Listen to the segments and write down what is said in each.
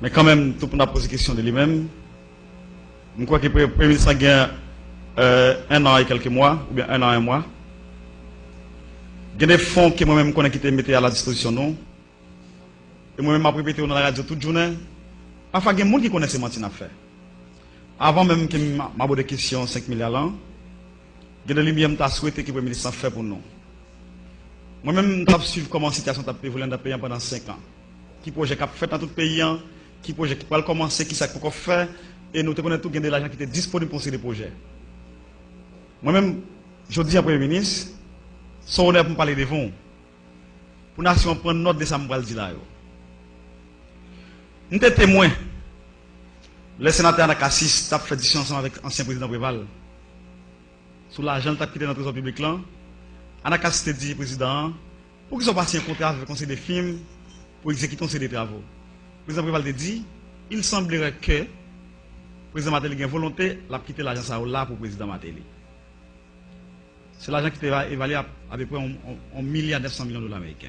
Mais quand même, tout pour nous poser question de lui-même. Je crois que le Premier ministre a gagné 1 an et quelques mois, ou bien 1 an et un mois. Il y a des fonds que moi-même connais qui étaient mis à la disposition nous. Et moi-même, je répété dans la radio toute journée. Parfois, il y a des gens qui connaissent ce matin à faire. Avant même que je m'aborde des questions 5 milliards l'an, il y a des lumières que je souhaité que le Premier ministre fait pour nous. Moi-même, je suivre comment la situation a évolué dans le pays pendant 5 ans. Qui projet qui a fait dans tout le pays, qui projet qui va commencer, qui ça qu'on fait, et nous connaissons tout de l'argent qui était disponible pour ces projets. Moi-même, je dis à Premier ministre, son honneur pour parler de vous, pour la nation prendre note de ça, je vais dire là. Nous sommes témoins. Le sénateur Anakassis a fait discussion ensemble avec l'ancien président Préval. Sous l'argent qui a quitté dans le trésor public là, Anakassis a dit, président, pour qu'ils soient passés un contrat avec le conseil des films, pour exécuter des travaux. Le président Préval a dit, il semblerait que le président Matéli a volonté de quitter l'agence là pour le président Matéli. C'est l'argent qui était évalué à peu près 1,9 milliard de dollars américains.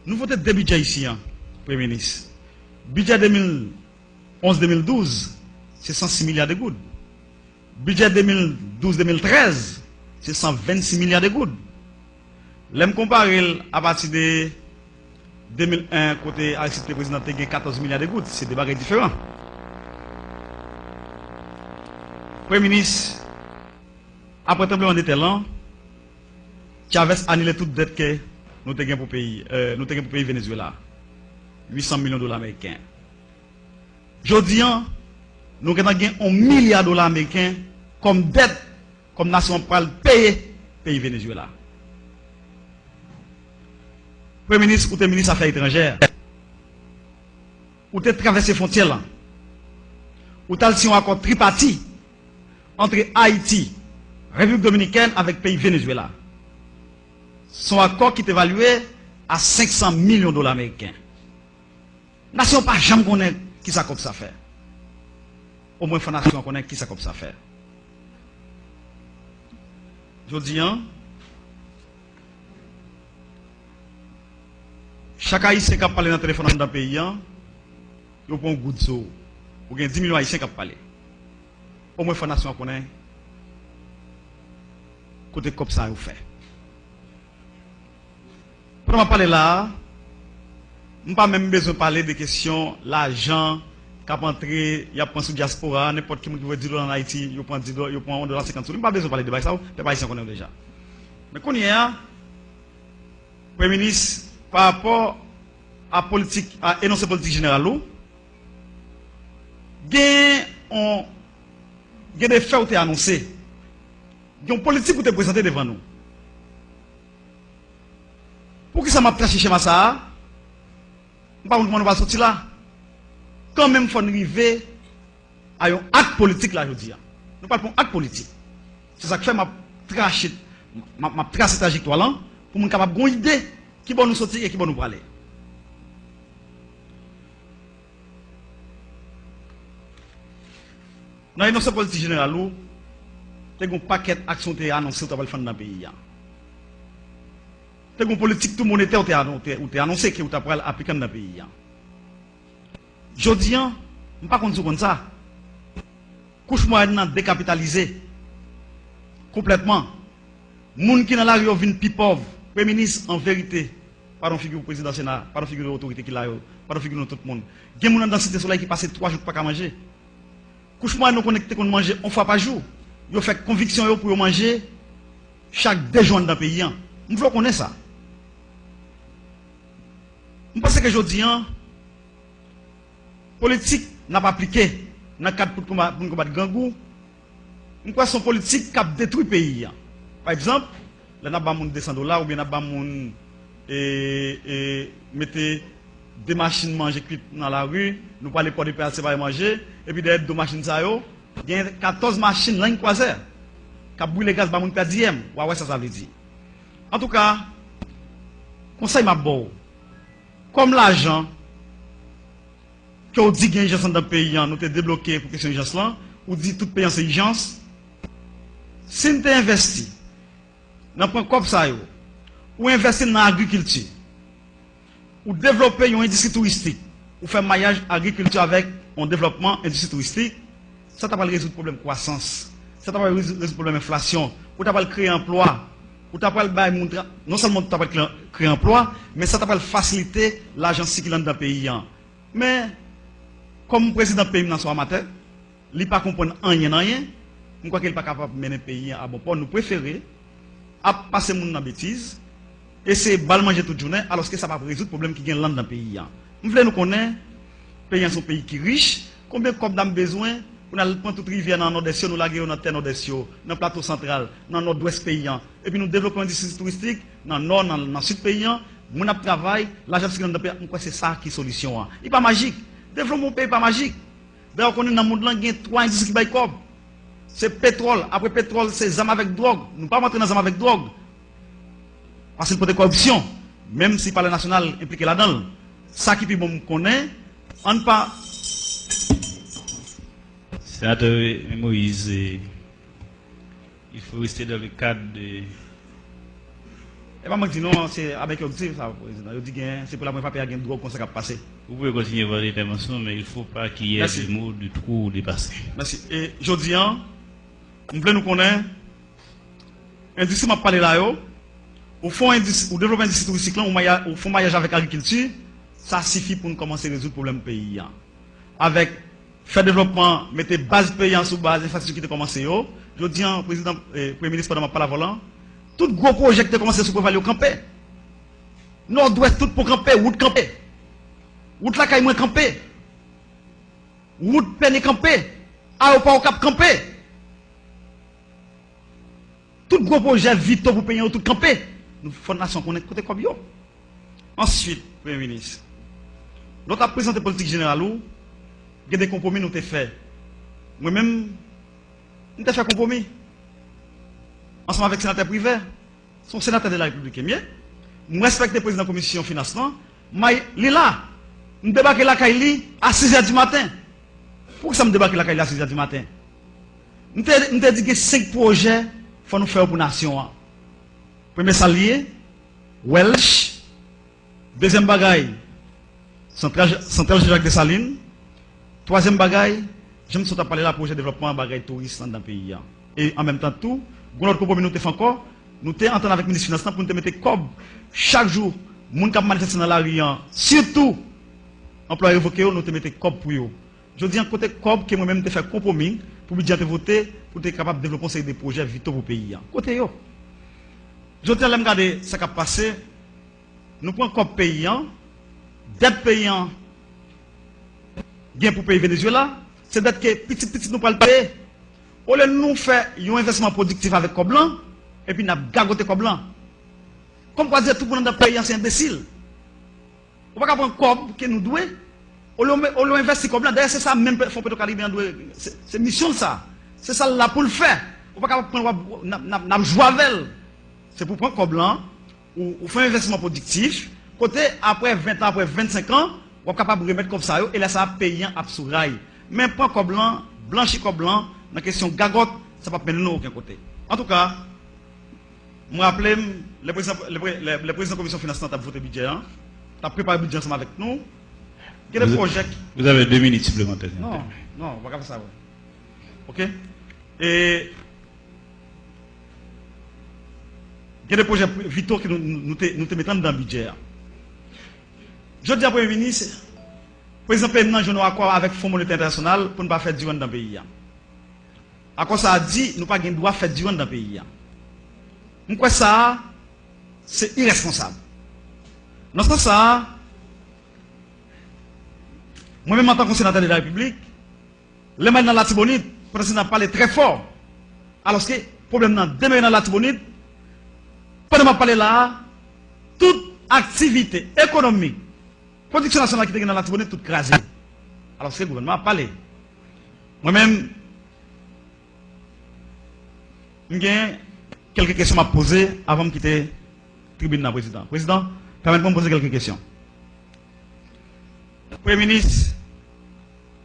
Nous votons deux budgets ici, Premier ministre. Budget 2011-2012, c'est 106 milliards de gouttes. Budget 2012-2013, c'est 126 milliards de gouttes. L'aime comparer à partir de 2001, côté Aristide le président, il y a 14 milliards de gouttes. C'est des bagages différents. Premier ministre, après tremblement de terre, Chavez a annulé toute dette que nous avons pour le pays Venezuela. 800 millions de dollars américains. Aujourd'hui, nous avons gagné 1 milliard de dollars américains comme dette, comme nation pour payer le pays Venezuela. Premier ministre ou ministre des Affaires étrangères, ou tu traversé les frontières, ou tu as un accord tripartite entre Haïti, République dominicaine avec le pays Venezuela. Son accord qui est évalué à 500 millions de dollars américains. Nation pas jamais connaît qui ça comme ça fait. Au moins, la nation connaît qui ça comme ça fait. Je dis, chaque haïtien qui a parlé dans le téléphone dans le pays, il prend un goût de saut. Ou bien 10 millions haïtiens qui ont parlé. Au moins, la nation connaît côté comme ça vous fait. Pour moi parler là, je n'ai pas même besoin de parler des questions, l'argent qui a entré, il y a pris sous diaspora, n'importe qui veut 10 dollars en Haïti, il prend 10 dollars, il prend 1,50 $. Je n'ai pas besoin de parler de ça, les Haïtiens connaissent déjà. Mais quand il y a, Premier ministre, par rapport à politique, à énoncer politique générale, il y a des faits qui ont été annoncés. Il y a une politique qui est présentée devant nous. Pour qui ça m'a traché chez Massa? Je ne sais pas comment on va sortir là. Quand même, il faut arriver à un acte politique là, je dis. Nous parlons d'un acte politique. C'est ça que fait ma trace trajectoire là, pour nous capable d'avoir une idée qui va nous sortir et qui va nous parler. Dans l'énoncé politique générale, il y a un paquet d'actions qui sont annoncées dans le pays. C'est une politique tout monétaire ou t'es annoncé que tu as appliqué dans le pays. Je dis, je ne sais pas comme ça. Couche moyenne décapitalisé. Complètement. Les gens qui sont dans la rue viennent plus pauvres. Premier ministre, en vérité, pas de figure président Sénat, pas de figure de l'autorité qui l'a, pas de figure de tout le monde. Il y a des gens dans la cité soleil qui passent 3 jours pour pas manger. Couche moyenne nous connectés qu'on mange une fois par jour. Ils ont fait conviction pour manger chaque 2 jours dans le pays. Nous voulons connaître ça. Je pense que aujourd'hui, la politique n'a pas appliqué dans le cadre pour combattre gangou. Je pense que c'est une politique qui a détruit le pays. Par exemple, là, nous avons 200 $, ou bien nous avons mettez des machines manger dans la rue, nous parlons pas de PLC pour manger, et puis derrière deux machines, il y a 14 machines là, croisées, qui brûlent les gaz, pour perdre 10e. Ouais, ça veut dire. En tout cas, conseil m'a beau. Comme l'argent que vous dites qu'il y a une urgence dans le pays, nous avons débloqué pour question d'urgence là, ou dit tout pays en c'est urgence. Si nous avons investi dans le comme ça, ou investi dans l'agriculture, ou développer une industrie touristique, ou faire maillage agriculture avec un développement industrie touristique, ça t'a pas résoudre le problème croissance, ça t'a pas résoudre le problème inflation, ou t'as pas créer emploi, ou t'as pas non seulement t'as pas créer emploi, mais ça t'a pas faciliter l'argent circulant dans le pays. Mais comme le président du pays dans son amateur, il ne comprend rien, je crois qu'il n'est pas capable de mener le pays à bon port. Nous préférons passer dans la bêtise, et c'est bal manger toute journée, alors que ça va résoudre le problème qui est dans le pays. Nous voulons nous connaître, le pays est un pays qui est riche, combien de nous avons besoin, on a prendre toute rivière dans le nord-est, nous laguer dans le terre nord-est, dans le plateau central, dans le nord-ouest paysan, et puis nous développons une industrie touristique dans le nord, dans le sud paysan, nous avons travail, l'argent qui est dans le pays, c'est ça qui est la solution. Il n'est pas magique. Développement pays n'est pas magique. D'ailleurs, on est dans le monde, il y a 3 industries qui baillent comme. C'est pétrole. Après pétrole, c'est zam avec drogue. Nous ne pouvons pas rentrer dans zam avec drogue. Parce que c'est pour des corruptions. Même si le palais national est impliqué là-dedans. Ça qui est bon connaît, on ne pas. Sénateur Moïse, il faut rester dans le cadre de. Et pas moi qui dis non, c'est avec l'objectif, ça, président. Je dis que c'est pour la première fois qu'il y a une drogue comme ça qui a passé. Vous pouvez continuer votre intervention, mais il ne faut pas qu'il y ait des mots de trop dépassés. Merci. Et je dis, nous voulons nous connaître. L'industrie m'a parlé là, au fond, au développement industrie touristique, au fond, maillage avec l'agriculture, ça suffit pour nous commencer à résoudre le problème du pays. Avec faire développement, mettre base paysan sous base, infrastructure qui a commencé. Je dis, président, premier ministre, pendant ma parole volant, tout gros projet qui a commencé sur le camper. Nord-ouest, tout pour camper, route camper. Route la caille moins camper. Route peine camper. Aéroport au cap camper. Tout gros projet vite pour payer tout camper. Nous, fondation, qu'on est côté comme yo. Ensuite, Premier ministre, nous avons présenté politique générale où il y a des compromis nous avons fait. Moi-même, nous avons fait compromis. Ensemble avec le sénateur privé, son sénateur de la République est mieux. Nous respectons le président de la commission financement. Mais il est là. Nous débarquons la Kaili à 6h du matin. Pourquoi ça me débarque la Kaili à 6h du matin? Nous avons dit que 5 projets il faut nous faire pour la nation. Premier salier, Welsh. Deuxième bagaille, Centrale Jacques Dessalines. Troisième bagaille, je me suis parlé de la projet de développement bagaille touriste dans le pays. Et en même temps, tout, notre compromis nous fait encore, nous sommes entendus avec le ministre des Finances pour nous mettre comme chaque jour, les gens qui manifestent dans la rue, surtout, employés évoqués, nous mettons comme pour eux. Je dis en côté comme que moi-même fait compromis pour me dire de voter, pour être capable de développer des projets vitaux pour le pays. Côté yo. Je tiens à regarder ce qui a passé. Nous prenons comme paysan, dette paysan, gain pour payer Venezuela, c'est dette que petit nous pas le payer. Au lieu de nous faire un investissement productif avec Coblan, et puis nous avons gagoté Coblan. Comme quoi dire tout le monde dans le pays, c'est imbécile. On ne va pas prendre Cob que nous devons. On l'a investi Coblan. D'ailleurs, c'est ça même Fonds Petro-Caribéen doit. C'est mission ça. C'est ça là pour le faire. On ne va pas prendre jouer avec. C'est pour prendre Coblan, ou faire un investissement productif. Côté, après 20 ans, après 25 ans, on est capable de remettre comme ça, et là, ça va payer un absourail. Mais prendre Coblan, blanchir Coblan, dans la question gagote, ça ne va pas mener nous aucun côté. En tout cas, je me rappelle, le président de la commission financière a voté le budget, a préparé le budget ensemble avec nous. Il y a des projets. Vous avez 2 minutes supplémentaires. Non, on va pas faire ça. Ok? Et il y a des projets vitaux que nous te mettons dans le budget. Je dis à Premier ministre, par exemple, nous avons un accord avec le Fonds monétaire international pour ne pas faire du dans le pays. À quoi ça a dit, nous n'avons pas le droit de faire du dans le pays. Pourquoi ça, c'est irresponsable. Dans ce sens, ça, moi-même en tant que sénateur de la République, les mains dans la Tibonite, le président parlé très fort. Alors que le problème dans deux mains dans la Tibonite, pendant que je parle là, toute activité économique, production nationale qui est dans la Tibonite, toute crasée. Alors que le gouvernement a parlé. Moi-même, j'ai quelques questions à poser avant de quitter la tribune de la président. Président, permettez-moi de poser quelques questions. Premier ministre,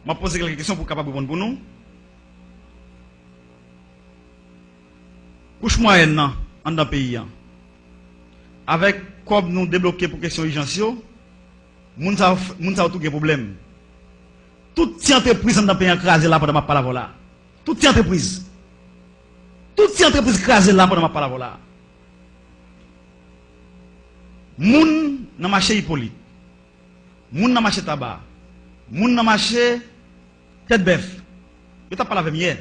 m'a posé quelques questions pour capable répondre pour nous. Couche moyenne dans le pays, avec comme nous débloquer pour question urgence, moun sa tout gen problème. Toute entreprise dans le pays écrasé là pendant ma parole là. Toute entreprise écrasée là pendant ma parole là. Moun dans marché Hippolyte. Moun dans marché tabac. Moun dans marché tête bœuf. Je t'ai parlé avec hier.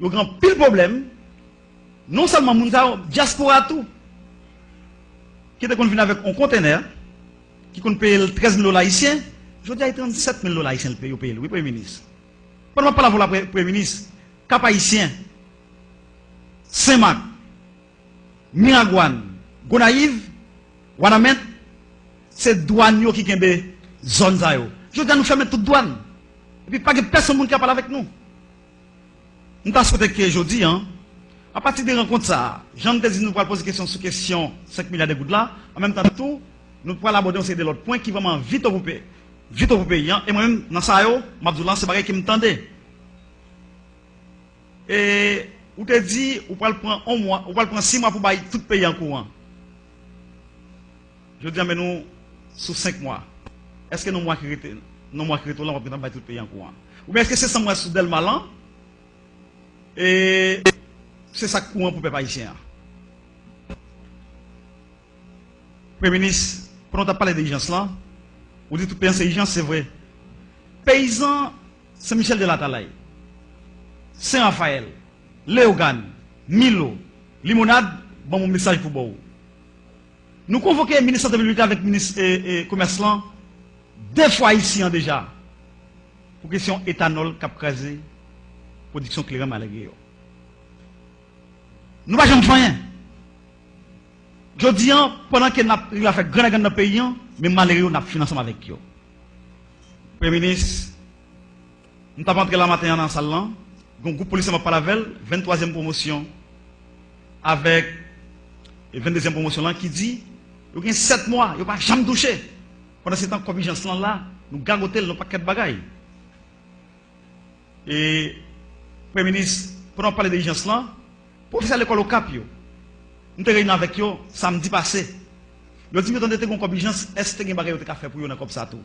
Il y a un grand pile problème. Non seulement moun sa diaspora tout. Qui était qu'on vient avec un conteneur qui compte payer 13 000 $ haïtiens. Je dis à 37 000 $ haïtiens le pays au pays. Oui, Premier ministre. Pendant que je parle avec le Premier ministre, Cap Haïtien, Saint-Marc, Miragouane, Gonaïve, Wanamet, c'est douane qui ont zone ça. Je dis à nous fermer toute douane. Et puis pas que personne qui parle avec nous. Nous avons souhaité que je dis, à partir des rencontres, ça, Jean te dit nous pourrons poser question sur question 5 milliards de gouttes là. En même temps, tout, nous pourrons aborder aussi de l'autre point qui vraiment vite au pays. Vite au pays. Et moi-même, dans ça, Mabdoulan, c'est pareil qui me tendait. Et, ou te dit, ou pourrez prendre 1 mois, ou pourrez prendre 6 mois pour bailler tout le pays en courant. Je dis, mais nous, sous 5 mois, est-ce que nous mois qui restent, là, on va bailler tout le pays en courant? Ou bien est-ce que c'est 100 mois sous Delmalan? Et, c'est ça courant pour les peuple haïtien. Premier ministre, pendant que tu as parlé d'urgence là, vous dites tout pays c'est urgence, c'est vrai. Paysan, c'est Michel de la Talaye, Saint-Raphaël, Léogane, Milo, Limonade, bon mon message pour vous. Nous convoquons le ministre de l'État avec le ministre et commerce là, 2 fois ici déjà, pour question éthanol cap crasé, production claire malgré. Nous ne pouvons jamais faire rien. Je dis, pendant qu'il a fait grand dans le pays, mais malgré nous avons financé avec eux. Premier ministre, nous avons entré la matin dans la salle, un groupe policier m'a parlé avec 23e promotion, avec 22e promotion là, qui dit, il y a 7 mois, il n'y a pas jamais touché. Pendant ce temps, comme urgence là, nous gargotons nos paquets de bagailles. Et, Premier ministre, pendant parler de l'urgence là, professeur de l'école au Cap, nous sommes réunis avec eux samedi passé. Ils ont dit que nous avons une urgence, est-ce que vous avez fait pour eux comme ça tout?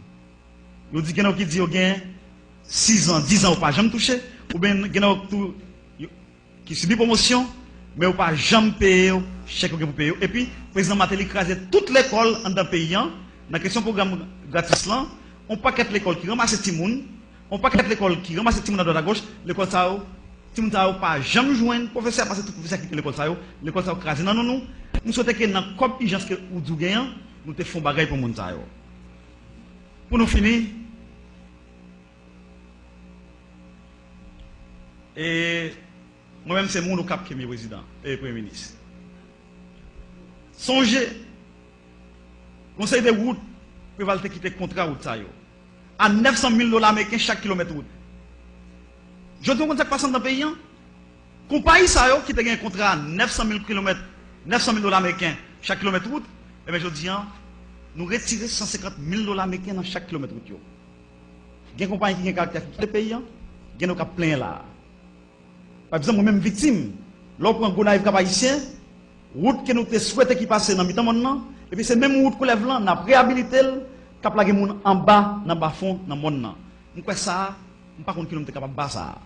Ils ont dit que vous avez 6 ans, 10 ans, vous n'avez pas jamais touché, ou bien vous qui subit promotion, mais vous n'avez pas jamais payé, chèque que vous payez. Et puis, le président Matéli écrasé toute l'école dans le pays, dans la question du programme gratis là, on paquet l'école qui ramasse les gens, on paquet l'école qui ramasse les gens à droite à gauche, l'école ça. Si nous n'avons pas jamais joint le professeur, parce que tout professeur qui l'école ça a crasé. Non, nous souhaitons que dans la COP urgence que nous gagnons, nous te faisons bagaille pour le monde. Pour nous finir, et moi-même c'est mon cap qui est président et Premier ministre. Songez, conseil de route, peut va quitter le contrat route à 900 000 $ américains chaque kilomètre route. Je dis qu'on passe dans le pays. Compagnie ça qui a un contrat à 900 000 $ américains chaque kilomètre route, et bien je dis, nous retirons 150 000 $ américains dans chaque kilomètre route. Il y a une compagnie qui a un caractère qui le pays, il y a un plein là. Par exemple, moi-même victime, lorsqu'on prend Gonaïve Cap Haïtien, route que nous souhaitons qui passe dans le temps maintenant, et puis c'est même route qu'on lève là, on a réhabilité, cap la en bas, dans le bas fond, dans le monde. Donc ça, je ne sais pas si nous sommes capables de faire ça.